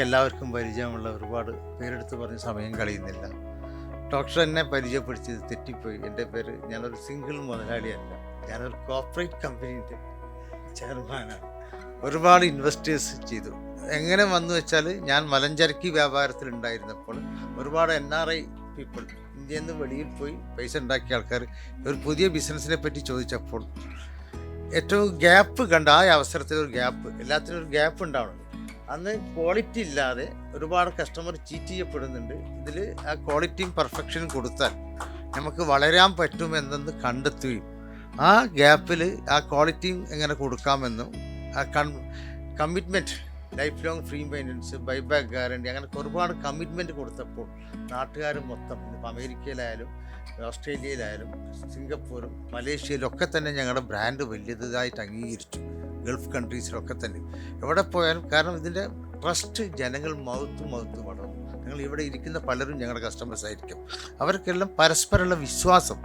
നിങ്ങൾക്ക് എല്ലാവർക്കും പരിചയമുള്ള ഒരുപാട് പേരെടുത്ത് പറഞ്ഞ് സമയം കളയുന്നില്ല. ഡോക്ടർ എന്നെ പരിചയപ്പെടുത്തിയത് തെറ്റിപ്പോയി. എൻ്റെ പേര്, ഞാനൊരു സിംഗിൾ മുതലാളിയല്ല, ഞാനൊരു കോർപ്പറേറ്റ് കമ്പനീൻ്റെ ചെയർമാനാണ്. ഒരുപാട് ഇൻവെസ്റ്റേഴ്സ് ചെയ്തു. എങ്ങനെ വന്നു വെച്ചാൽ, ഞാൻ മലഞ്ചരക്ക് വ്യാപാരത്തിലുണ്ടായിരുന്നപ്പോൾ ഒരുപാട് NRI പീപ്പിൾ, ഇന്ത്യയിൽ നിന്ന് വെളിയിൽ പോയി പൈസ ഉണ്ടാക്കിയ ആൾക്കാർ ഒരു പുതിയ ബിസിനസ്സിനെ പറ്റി ചോദിച്ചപ്പോൾ ഏറ്റവും ഗ്യാപ്പ് കണ്ട ആ അവസരത്തിൽ ഒരു ഗ്യാപ്പ്, എല്ലാത്തിനും ഒരു ഗ്യാപ്പ് ഉണ്ടാവണം. അന്ന് ക്വാളിറ്റി ഇല്ലാതെ ഒരുപാട് കസ്റ്റമർ ചീറ്റ് ചെയ്യപ്പെടുന്നുണ്ട്. ഇതിൽ ആ ക്വാളിറ്റിയും പെർഫെക്ഷനും കൊടുത്താൽ നമുക്ക് വളരാൻ പറ്റുമെന്നെന്ന് കണ്ടെത്തുകയും ആ ഗ്യാപ്പിൽ ആ ക്വാളിറ്റിയും എങ്ങനെ കൊടുക്കാമെന്നും ആ commitment, life long free maintenance, buyback guarantee, അങ്ങനെ ഒരുപാട് കമ്മിറ്റ്മെൻറ്റ് കൊടുത്തപ്പോൾ നാട്ടുകാർ മൊത്തം, ഇന്നിപ്പോൾ അമേരിക്കയിലായാലും ഓസ്ട്രേലിയയിലായാലും സിംഗപ്പൂരും മലേഷ്യയിലും ഒക്കെ തന്നെ ഞങ്ങളുടെ ബ്രാൻഡ് വലിയതായിട്ട് അംഗീകരിച്ചു. ഗൾഫ് കൺട്രീസിലൊക്കെ തന്നെ എവിടെ പോയാലും. കാരണം ഇതിൻ്റെ ട്രസ്റ്റ് ജനങ്ങൾ മൗത്ത് വളർന്നു. നിങ്ങൾ ഇവിടെ ഇരിക്കുന്ന പലരും ഞങ്ങളുടെ കസ്റ്റമേഴ്സ് ആയിരിക്കും. അവർക്കെല്ലാം പരസ്പരമുള്ള വിശ്വാസം,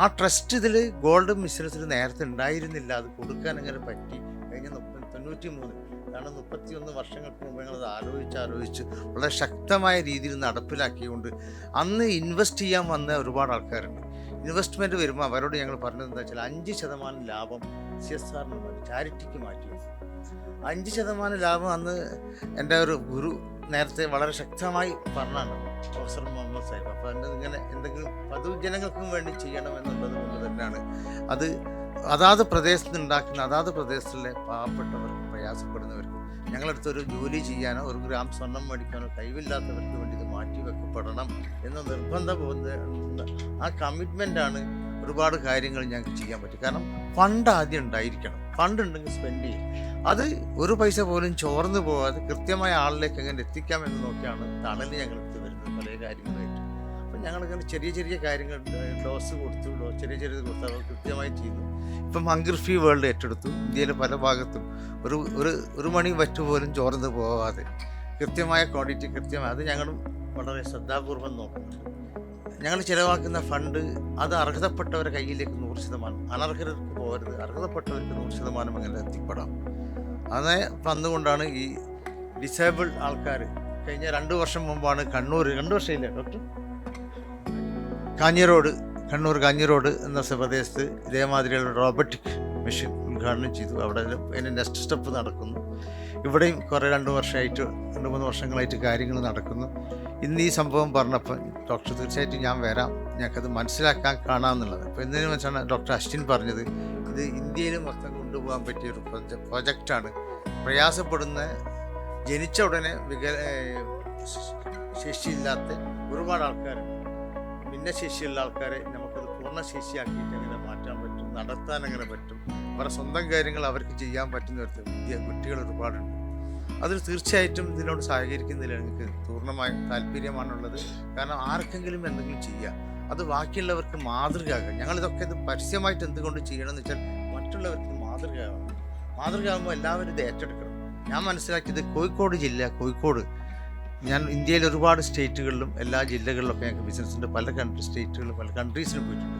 ആ ട്രസ്റ്റ് ഇതിൽ ഗോൾഡ് ബിസിനസ്സിൽ നേരത്തെ ഉണ്ടായിരുന്നില്ല. അത് കൊടുക്കാൻ എങ്ങനെ പറ്റി? കഴിഞ്ഞ 93, കാരണം 31 വർഷങ്ങൾക്ക് മുമ്പ് ഞങ്ങളത് ആലോചിച്ച് വളരെ ശക്തമായ രീതിയിൽ നടപ്പിലാക്കിയുകൊണ്ട് അന്ന് ഇൻവെസ്റ്റ് ചെയ്യാൻ വന്ന ഒരുപാട് ആൾക്കാരുണ്ട്. ഇൻവെസ്റ്റ്മെൻറ്റ് വരുമ്പോൾ അവരോട് ഞങ്ങൾ പറഞ്ഞത് എന്താ വെച്ചാൽ 5% ലാഭം CSRന് മാറ്റി, ചാരിറ്റിക്ക് മാറ്റി. 5% ലാഭം അന്ന് എൻ്റെ ഒരു ഗുരു നേരത്തെ വളരെ ശക്തമായി പറഞ്ഞാണ്, പ്രൊഫസർ മുഹമ്മദ് സാഹിബ്. അപ്പോൾ അതിൻ്റെ ഇങ്ങനെ എന്തെങ്കിലും പൊതുജനങ്ങൾക്കും വേണ്ടി ചെയ്യണം എന്നുള്ളത് കൊണ്ട് തന്നെയാണ് അത് അതാത് പ്രദേശത്ത് ഉണ്ടാക്കുന്ന, അതാത് പ്രദേശത്തിലെ പാവപ്പെട്ടവർക്ക്, പ്രയാസപ്പെടുന്നവർക്ക്, ഞങ്ങളടുത്തൊരു ജോലി ചെയ്യാനോ ഒരു ഗ്രാം സ്വർണം മേടിക്കാനോ കഴിവില്ലാത്തവർക്ക് വേണ്ടി ഇത് മാറ്റി വെക്കപ്പെടണം എന്ന നിർബന്ധം ആ കമ്മിറ്റ്മെൻറ്റാണ് ഒരുപാട് കാര്യങ്ങൾ ഞങ്ങൾക്ക് ചെയ്യാൻ പറ്റും. കാരണം ഫണ്ട് ആദ്യം ഉണ്ടായിരിക്കണം. ഫണ്ട് ഉണ്ടെങ്കിൽ സ്പെൻഡ് ചെയ്യും. അത് ഒരു പൈസ പോലും ചോർന്നു പോകാതെ കൃത്യമായ ആളിലേക്ക് എങ്ങനെ എത്തിക്കാം എന്ന് നോക്കിയാണ് തണൽ ഞങ്ങൾക്ക് വരുന്നത് പല കാര്യങ്ങളായിട്ട്. അപ്പം ഞങ്ങളിങ്ങനെ ചെറിയ കാര്യങ്ങൾ ഡോസ് കൊടുത്തു, ചെറിയ കൊടുത്തു, അവർ കൃത്യമായി ചെയ്തു. ഇപ്പം ഹങ്കർ ഫ്രീ വേൾഡ് ഏറ്റെടുത്തു. ഇന്ത്യയിലെ പല ഭാഗത്തും ഒരു മണി വറ്റ് പോലും ചോർന്നു പോകാതെ കൃത്യമായ ക്വാണ്ടിറ്റി, കൃത്യമായി അത് ഞങ്ങളും വളരെ ശ്രദ്ധാപൂർവം നോക്കുന്നുണ്ട്. ഞങ്ങൾ ചിലവാക്കുന്ന ഫണ്ട് അത് അർഹതപ്പെട്ടവരുടെ കയ്യിലേക്ക് 100%, അനർഹർക്ക് പോകരുത്, അർഹതപ്പെട്ടവർക്ക് 100% എങ്ങനെ എത്തിപ്പെടാം. അത് വന്നുകൊണ്ടാണ് ഈ ഡിസേബിൾഡ് ആൾക്കാർ കഴിഞ്ഞ 2 വർഷം മുമ്പാണ് കണ്ണൂർ, 2 വർഷമില്ല ഡോക്ടർ, കണ്ണൂർ കാഞ്ഞിരോഡ് എന്ന പ്രദേശത്ത് ഇതേമാതിരിയുള്ള റോബോട്ടിക് മെഷീൻ ഉദ്ഘാടനം ചെയ്തു. അവിടെ അതിൻ്റെ നെക്സ്റ്റ് സ്റ്റെപ്പ് നടക്കുന്നു. ഇവിടെയും കുറേ 2-3 വർഷങ്ങളായിട്ട് കാര്യങ്ങൾ നടക്കുന്നു. ഇന്ന് ഈ സംഭവം പറഞ്ഞപ്പോൾ ഡോക്ടർ തീർച്ചയായിട്ടും ഞാൻ വരാം, ഞങ്ങൾക്കത് മനസ്സിലാക്കാൻ കാണാമെന്നുള്ളത്. അപ്പോൾ എന്തിനു വെച്ചാണ് ഡോക്ടർ അശ്വിൻ പറഞ്ഞത്, ഇത് ഇന്ത്യയിൽ മൊത്തം കൊണ്ടുപോകാൻ പറ്റിയൊരു പ്രൊജക്റ്റാണ്. പ്രയാസപ്പെടുന്ന, ജനിച്ച ഉടനെ ശേഷിയില്ലാത്ത ഒരുപാട് ആൾക്കാരുണ്ട്. ഭിന്നശേഷിയുള്ള ആൾക്കാരെ നമുക്കത് പൂർണ്ണശേഷിയാക്കിയിട്ട് എങ്ങനെ മാറ്റാൻ പറ്റും, നടത്താൻ എങ്ങനെ പറ്റും, അവരുടെ സ്വന്തം കാര്യങ്ങൾ അവർക്ക് ചെയ്യാൻ പറ്റുന്ന കുട്ടികൾ ഒരുപാടുണ്ട്. അതിൽ തീർച്ചയായിട്ടും ഇതിനോട് സഹകരിക്കുന്നതിൽ എനിക്ക് പൂർണ്ണമായ താല്പര്യമാണുള്ളത്. കാരണം ആർക്കെങ്കിലും എന്തെങ്കിലും ചെയ്യുക, അത് ബാക്കിയുള്ളവർക്ക് മാതൃകയാകുക. ഞങ്ങളിതൊക്കെ ഇത് പരസ്യമായിട്ട് എന്തുകൊണ്ട് ചെയ്യണമെന്ന് വെച്ചാൽ മറ്റുള്ളവർക്ക് മാതൃകയാകുമ്പോൾ എല്ലാവരും ഇത് ഏറ്റെടുക്കണം. ഞാൻ മനസ്സിലാക്കിയത് കോഴിക്കോട് ഞാൻ ഇന്ത്യയിൽ ഒരുപാട് സ്റ്റേറ്റുകളിലും എല്ലാ ജില്ലകളിലൊക്കെ ഞങ്ങൾക്ക് ബിസിനസ്സിൻ്റെ പല സ്റ്റേറ്റുകളിലും പല കൺട്രീസിലും പോയിട്ടുണ്ട്.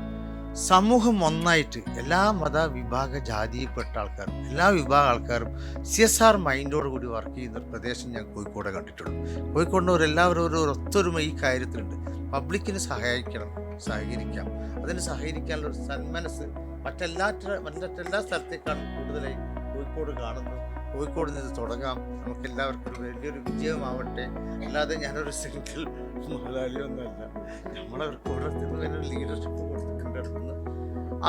സമൂഹം ഒന്നായിട്ട് എല്ലാ മതവിഭാഗ ജാതിയിൽപ്പെട്ട ആൾക്കാരും എല്ലാ വിഭാഗ ആൾക്കാരും CSR മൈൻഡോട് കൂടി വർക്ക് ചെയ്യുന്ന ഒരു പ്രദേശം ഞാൻ കോഴിക്കോടെ കണ്ടിട്ടുള്ളൂ. കോഴിക്കോടിനവരെല്ലാവരും ഒരു ഒത്തൊരുമ ഈ കാര്യത്തിലുണ്ട്. പബ്ലിക്കിന് സഹകരിക്കാം, അതിന് സഹകരിക്കാനുള്ള ഒരു സന്മനസ് മറ്റെല്ലാ സ്ഥലത്തേക്കാളും കൂടുതലായി കോഴിക്കോട് കാണുന്നു. കോഴിക്കോട് നിന്ന് തുടങ്ങാം, നമുക്ക് എല്ലാവർക്കും വലിയൊരു വിജയമാവട്ടെ. അല്ലാതെ ഞാനൊരു സിംഗിൾ മുതലാളിയൊന്നുമല്ല. നമ്മളവർക്ക് ഓരോരുത്തരും ലീഡർഷിപ്പ് കൊടുത്തിട്ടുണ്ടെടുക്കുന്നു.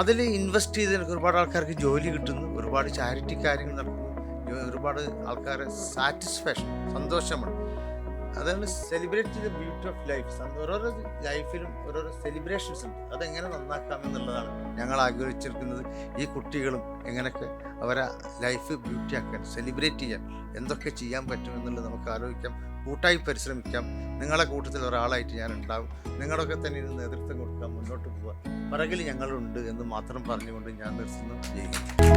അതിൽ ഇൻവെസ്റ്റ് ചെയ്ത് എനിക്ക് ഒരുപാട് ആൾക്കാർക്ക് ജോലി കിട്ടുന്നു, ഒരുപാട് ചാരിറ്റി കാര്യങ്ങൾ നടക്കുന്നു, ഒരുപാട് ആൾക്കാരെ സാറ്റിസ്ഫാക്ഷൻ, സന്തോഷമാണ്. അതാണ് സെലിബ്രേറ്റ് ചെയ്ത ബ്യൂട്ടി ഓഫ് ലൈഫ്. ഓരോരോ ലൈഫിലും ഓരോരോ സെലിബ്രേഷൻസ് ഉണ്ട്. അതെങ്ങനെ നന്നാക്കാം എന്നുള്ളതാണ് ഞങ്ങൾ ആഗ്രഹിച്ചിരിക്കുന്നത്. ഈ കുട്ടികളും എങ്ങനെയൊക്കെ അവരെ ലൈഫ് ബ്യൂട്ടി ആക്കാൻ, സെലിബ്രേറ്റ് ചെയ്യാൻ എന്തൊക്കെ ചെയ്യാൻ പറ്റും എന്നുള്ളത് നമുക്ക് ആലോചിക്കാം, കൂട്ടായി പരിശ്രമിക്കാം. നിങ്ങളെ കൂട്ടത്തിൽ ഒരാളായിട്ട് ഞാൻ ഉണ്ടാവും. നിങ്ങളൊക്കെ തന്നെ ഇതിന് നേതൃത്വം കൊടുക്കാം, മുന്നോട്ട് പോകാം. പിറകിൽ ഞങ്ങളുണ്ട് എന്ന് മാത്രം പറഞ്ഞുകൊണ്ട് ഞാൻ നിർത്തുന്നു. ജയിക്കും.